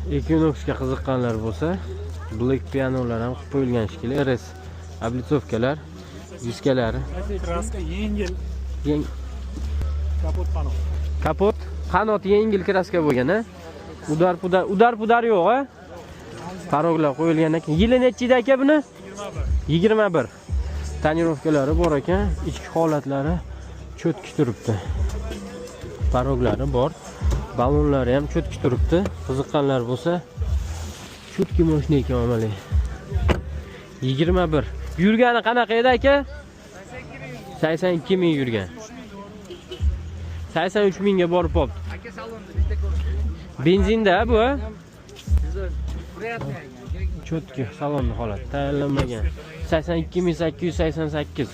Equinox'ga qiziqqanlar bo'lsa, Black pianolar ham qilib qo'yilgan shekilli. RS oblitsovkalar, diskalari. Kraska yengil. Yeng Kapot qanot. kapot, qanot yengil kraska bo'lgan-a? Udar pudar yo'q-a? Paroglar qo'yilgan ekan. Yili nechida aka buni? 21. Tonirovkalari bor ekan, ichki holatlari cho'tki turibdi. Paroglari bor. Balonlari ham cho'tki turibdi. Qiziqqanlar bo'lsa, cho'tki mashina ekan amaliy. 21. Yurgani qanaqa edi aka? 82 ming yurgan. 83 mingga borib qoldi. Aka salonda bitta ko'rib. Benzinda bu? Приятный. Cho'tki salonni holat tayyorlanmagan. 82888.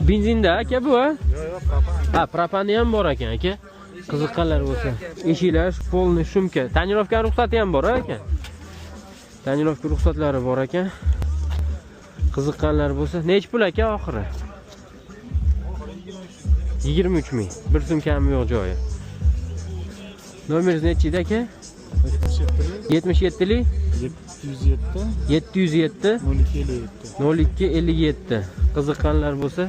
Benzinda aka bu? Yo'q, propan. Ha, propani ham bor ekan aka. Qiziqqanlar bo'lsa, eshiklar, polni shumka, tonirovka ruxsati ham bor aka. Tonirovka ruxsatlari bor ekan. Qiziqqanlar bo'lsa, nech pul aka oxiri? 23 ming. Bir so'm kam yo'q joyi. Nomeringiz nechida aka? 77lik 707 0257. Qiziqqanlar bo'lsa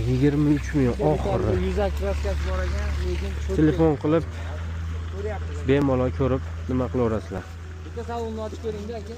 23 ming oxiri. Yuzak kraskasi bor ekan, lekin Telefon qilib bemalol ko'rib nima qilaverasizlar. bitta salonni ochib ko'ring-da aka.